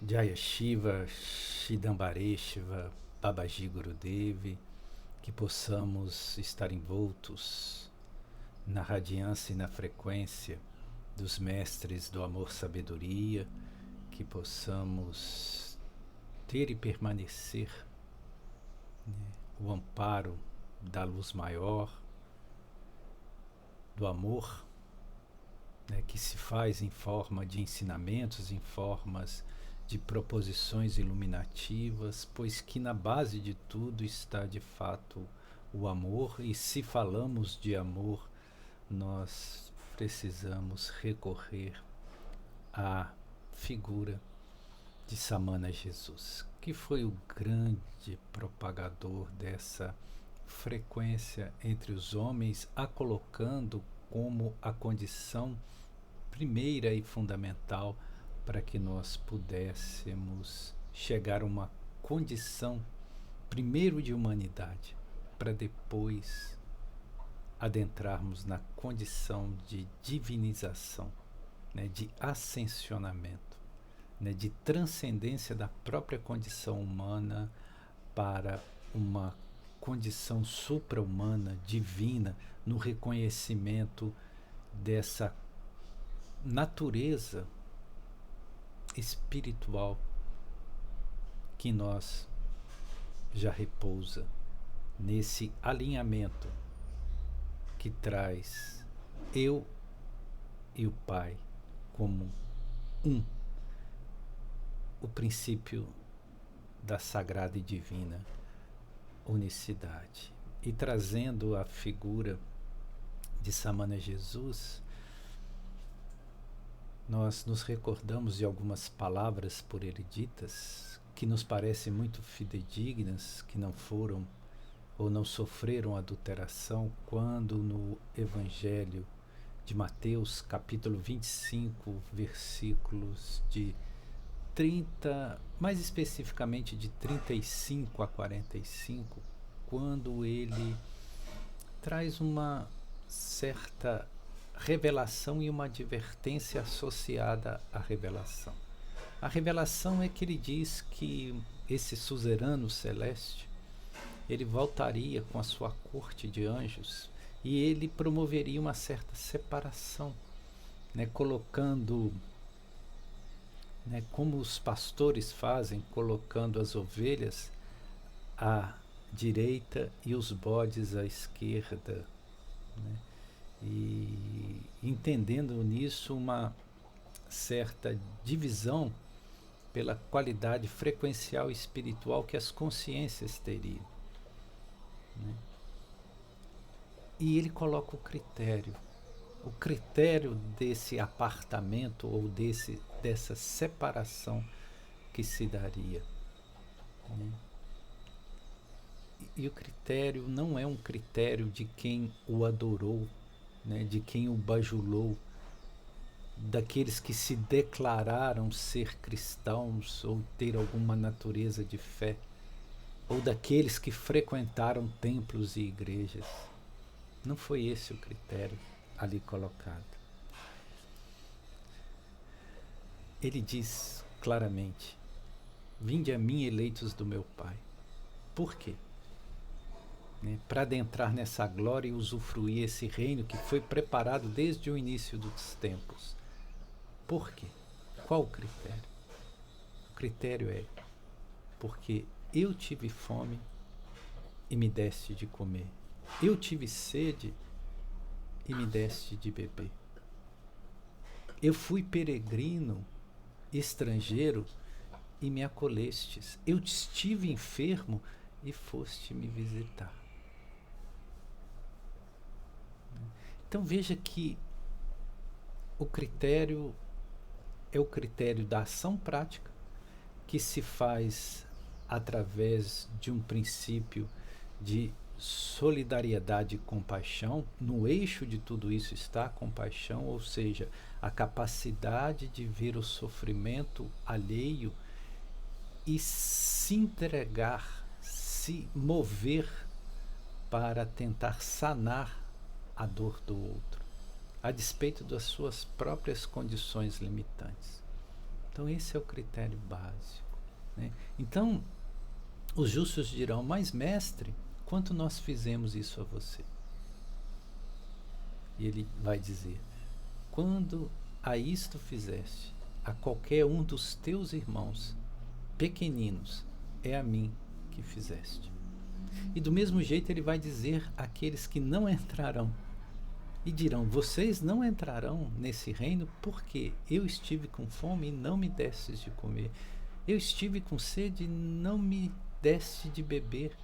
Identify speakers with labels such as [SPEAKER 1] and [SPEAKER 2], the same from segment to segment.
[SPEAKER 1] Jaya Shiva, Shidambareshva, Babaji Gurudev, que possamos estar envoltos na radiância e na frequência dos mestres do amor-sabedoria, que possamos ter e permanecer, né, o amparo da luz maior, do amor, né, que se faz em forma de ensinamentos, em formas de proposições iluminativas, pois que na base de tudo está de fato o amor, e se falamos de amor, nós precisamos recorrer à figura de Samana Jesus, que foi o grande propagador dessa frequência entre os homens, a colocando como a condição primeira e fundamental para que nós pudéssemos chegar a uma condição primeiro de humanidade, para depois adentrarmos na condição de divinização, né, de ascensionamento, né, de transcendência da própria condição humana para uma condição supra-humana, divina, no reconhecimento dessa natureza espiritual que em nós já repousa, nesse alinhamento que traz eu e o Pai como um, o princípio da sagrada e divina unicidade. E trazendo a figura de Samana Jesus, nós nos recordamos de algumas palavras por ele ditas que nos parecem muito fidedignas, que não foram ou não sofreram adulteração, quando no Evangelho de Mateus, capítulo 25, versículos de 30, mais especificamente de 35 a 45, quando ele traz uma certa revelação e uma advertência associada à revelação. A revelação é que ele diz que esse suzerano celeste, ele voltaria com a sua corte de anjos e ele promoveria uma certa separação, né, colocando, né, como os pastores fazem, colocando as ovelhas à direita e os bodes à esquerda, né, e entendendo nisso uma certa divisão pela qualidade frequencial e espiritual que as consciências teriam, né? E ele coloca o critério desse apartamento ou dessa separação que se daria, né? E o critério não é um critério de quem o adorou, né, de quem o bajulou, daqueles que se declararam ser cristãos ou ter alguma natureza de fé, ou daqueles que frequentaram templos e igrejas. Não foi esse o critério ali colocado. Ele diz claramente: vinde a mim, eleitos do meu Pai. Por quê? Né, para adentrar nessa glória e usufruir esse reino que foi preparado desde o início dos tempos. Por quê? Qual o critério? O critério é porque eu tive fome e me deste de comer. Eu tive sede e me deste de beber. Eu fui peregrino, estrangeiro, e me acolestes. Eu estive enfermo e foste me visitar. Então veja que o critério é o critério da ação prática, que se faz através de um princípio de solidariedade e compaixão. No eixo de tudo isso está a compaixão, ou seja, a capacidade de ver o sofrimento alheio e se entregar, se mover para tentar sanar a dor do outro, a despeito das suas próprias condições limitantes. Então esse é o critério básico, né? Então os justos dirão: mas mestre, quanto nós fizemos isso a você? E ele vai dizer: quando a isto fizeste a qualquer um dos teus irmãos pequeninos, é a mim que fizeste. E do mesmo jeito ele vai dizer àqueles que não entrarão e dirão: vocês não entrarão nesse reino porque eu estive com fome e não me destes de comer, eu estive com sede e não me deste de beber,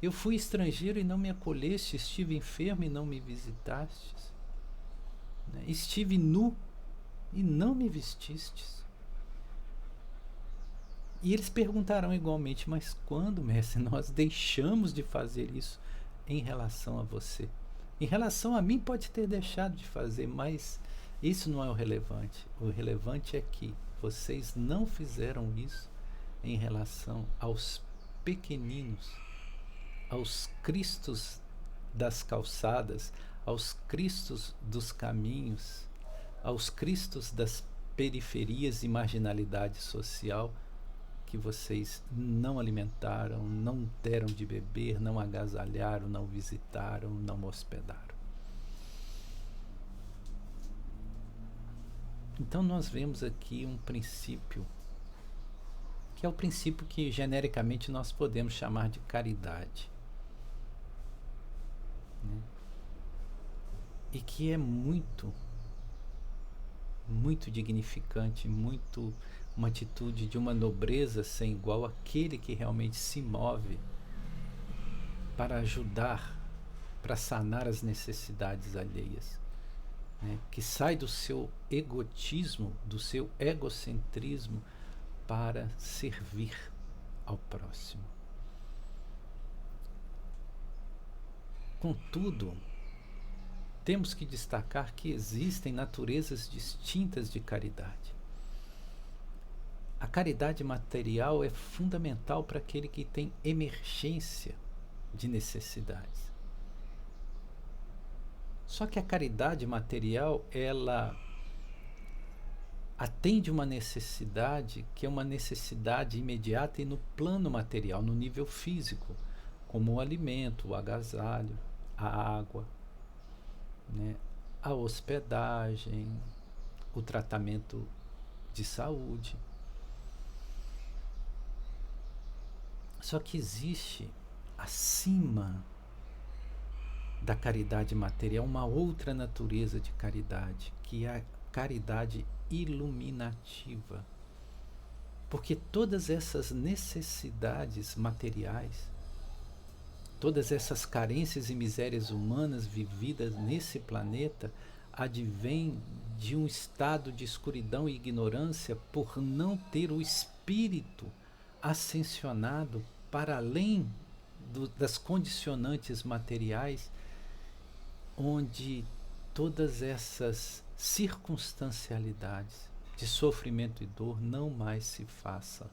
[SPEAKER 1] eu fui estrangeiro e não me acolheste, estive enfermo e não me visitastes, né? Estive nu e não me vestistes. E eles perguntarão igualmente: mas quando, mestre, nós deixamos de fazer isso em relação a você? Em relação a mim pode ter deixado de fazer, mas isso não é o relevante. O relevante é que vocês não fizeram isso em relação aos pequeninos, aos cristos das calçadas, aos cristos dos caminhos, aos cristos das periferias e marginalidade social, que vocês não alimentaram, não deram de beber, não agasalharam, não visitaram, não hospedaram. Então nós vemos aqui um princípio, que é o princípio que genericamente nós podemos chamar de caridade, né? E que é muito dignificante, uma atitude de uma nobreza sem igual, aquele que realmente se move para ajudar, para sanar as necessidades alheias, né? Que sai do seu egotismo, do seu egocentrismo, para servir ao próximo. Contudo, temos que destacar que existem naturezas distintas de caridade. A caridade material é fundamental para aquele que tem emergência de necessidades. Só que a caridade material, ela atende uma necessidade que é uma necessidade imediata e no plano material, no nível físico, como o alimento, o agasalho, a água, né, a hospedagem, o tratamento de saúde. Só que existe, acima da caridade material, uma outra natureza de caridade, que é a caridade iluminativa. Porque todas essas necessidades materiais, todas essas carências e misérias humanas vividas nesse planeta, advêm de um estado de escuridão e ignorância por não ter o espírito ascensionado para além das condicionantes materiais, onde todas essas circunstancialidades de sofrimento e dor não mais se faça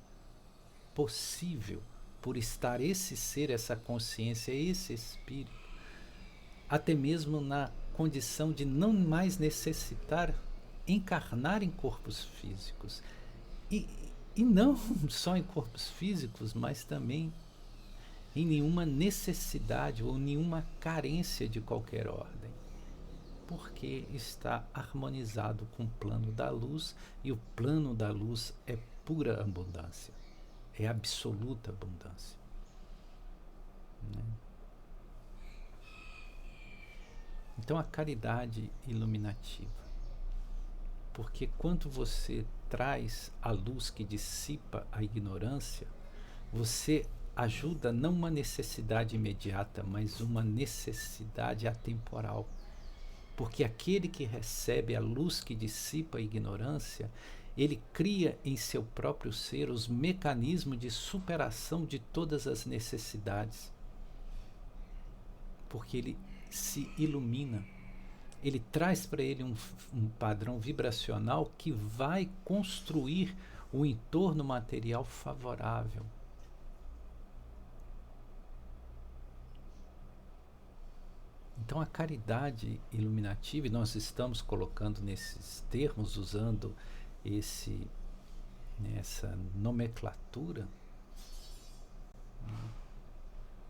[SPEAKER 1] possível, por estar esse ser, essa consciência, esse espírito, até mesmo na condição de não mais necessitar encarnar em corpos físicos. E não só em corpos físicos, mas também em nenhuma necessidade ou nenhuma carência de qualquer ordem, porque está harmonizado com o plano da luz, e o plano da luz é pura abundância, é absoluta abundância, né? Então a caridade iluminativa, porque quando você traz a luz que dissipa a ignorância, você ajuda não uma necessidade imediata, mas uma necessidade atemporal. Porque aquele que recebe a luz que dissipa a ignorância, ele cria em seu próprio ser os mecanismos de superação de todas as necessidades. Porque ele se ilumina. Ele traz para ele um padrão vibracional que vai construir o entorno material favorável. Então a caridade iluminativa, e nós estamos colocando nesses termos, usando essa nomenclatura,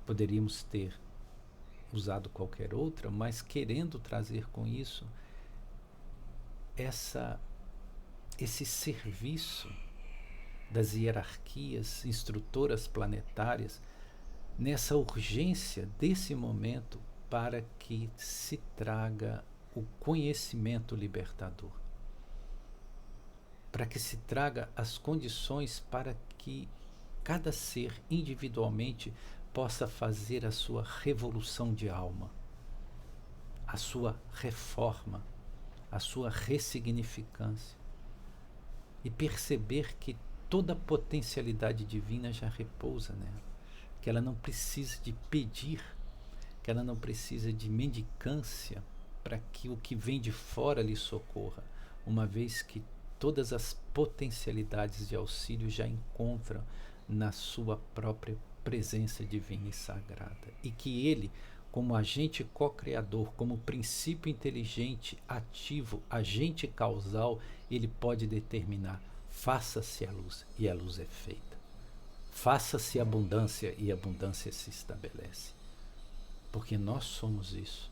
[SPEAKER 1] poderíamos ter usado qualquer outra, mas querendo trazer com isso esse serviço das hierarquias instrutoras planetárias nessa urgência desse momento para que se traga o conhecimento libertador, para que se traga as condições para que cada ser individualmente possa fazer a sua revolução de alma, a sua reforma, a sua ressignificância, e perceber que toda a potencialidade divina já repousa nela, que ela não precisa de pedir, que ela não precisa de mendicância para que o que vem de fora lhe socorra, uma vez que todas as potencialidades de auxílio já encontram na sua própria presença divina e sagrada, e que ele, como agente co-criador, como princípio inteligente, ativo, agente causal, ele pode determinar: faça-se a luz, e a luz é feita. Faça-se abundância, e a abundância se estabelece. Porque nós somos isso.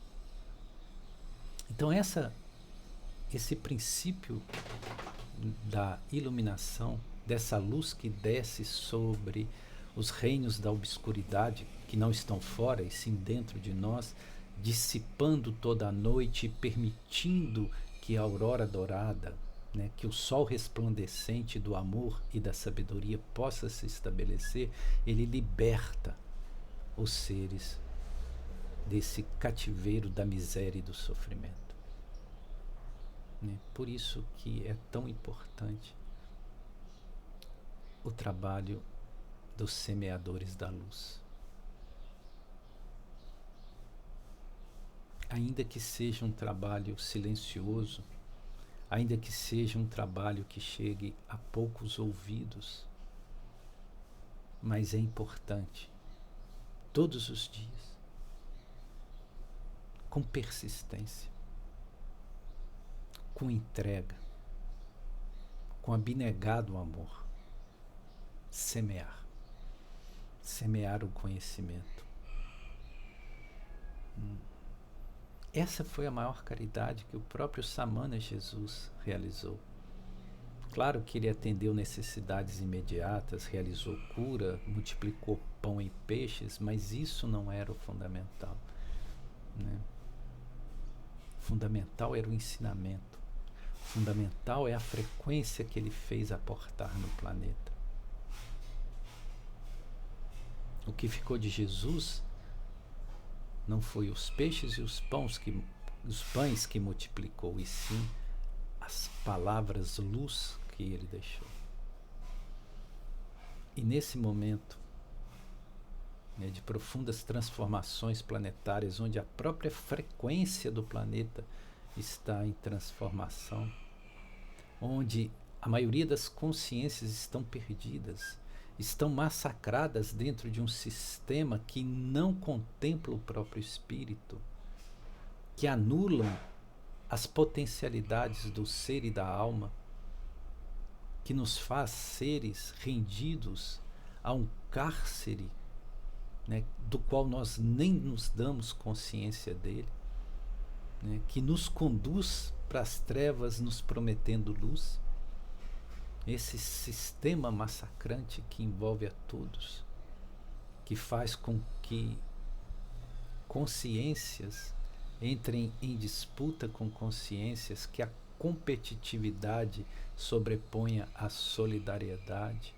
[SPEAKER 1] Então esse princípio da iluminação, dessa luz que desce sobre os reinos da obscuridade, que não estão fora e sim dentro de nós, dissipando toda a noite e permitindo que a aurora dourada, que o sol resplandecente do amor e da sabedoria possa se estabelecer, ele liberta os seres desse cativeiro da miséria e do sofrimento. Por isso que é tão importante o trabalho dos semeadores da luz. Ainda que seja um trabalho silencioso, ainda que seja um trabalho que chegue a poucos ouvidos, mas é importante, todos os dias, com persistência, com entrega, com abnegado amor, semear o conhecimento. Essa foi a maior caridade que o próprio Samana Jesus realizou. Claro que ele atendeu necessidades imediatas, realizou cura, multiplicou pão e peixes, mas isso não era o fundamental. Fundamental era o ensinamento. Fundamental é a frequência que ele fez aportar no planeta. O que ficou de Jesus não foi os peixes e os pães que multiplicou, e sim as palavras luz que ele deixou. E nesse momento de profundas transformações planetárias, onde a própria frequência do planeta está em transformação, onde a maioria das consciências estão perdidas, estão massacradas dentro de um sistema que não contempla o próprio espírito, que anulam as potencialidades do ser e da alma, que nos faz seres rendidos a um cárcere, do qual nós nem nos damos consciência dele, que nos conduz para as trevas nos prometendo luz. Esse sistema massacrante que envolve a todos, que faz com que consciências entrem em disputa com consciências, que a competitividade sobreponha a solidariedade,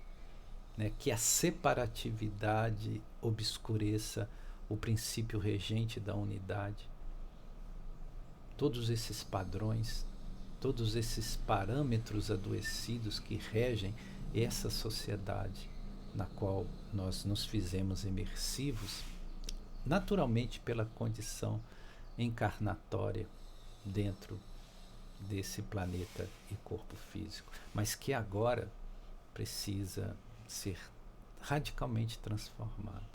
[SPEAKER 1] que a separatividade obscureça o princípio regente da unidade. Todos esses padrões, todos esses parâmetros adoecidos que regem essa sociedade na qual nós nos fizemos imersivos, naturalmente pela condição encarnatória dentro desse planeta e corpo físico, mas que agora precisa ser radicalmente transformado.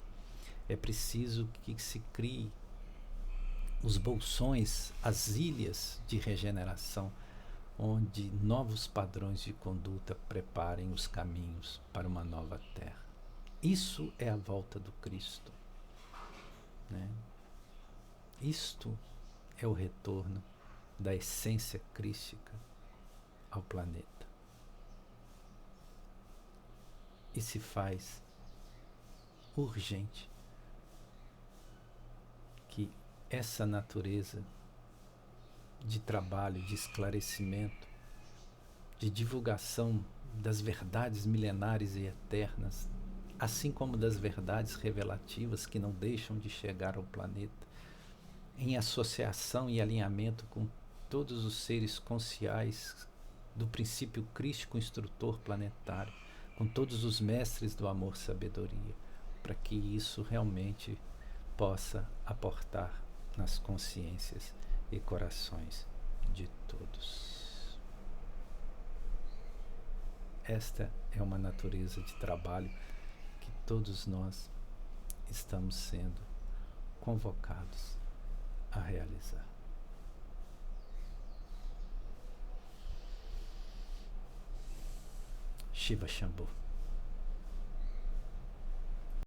[SPEAKER 1] É preciso que se crie os bolsões, as ilhas de regeneração, onde novos padrões de conduta preparem os caminhos para uma nova terra. Isso é a volta do Cristo, né? Isto é o retorno da essência crística ao planeta. E se faz urgente que essa natureza de trabalho, de esclarecimento, de divulgação das verdades milenares e eternas, assim como das verdades revelativas que não deixam de chegar ao planeta, em associação e alinhamento com todos os seres consciais do princípio crístico instrutor planetário, com todos os mestres do amor-sabedoria, para que isso realmente possa aportar nas consciências e corações de todos. Esta é uma natureza de trabalho que todos nós estamos sendo convocados a realizar. Shiva Shambhu.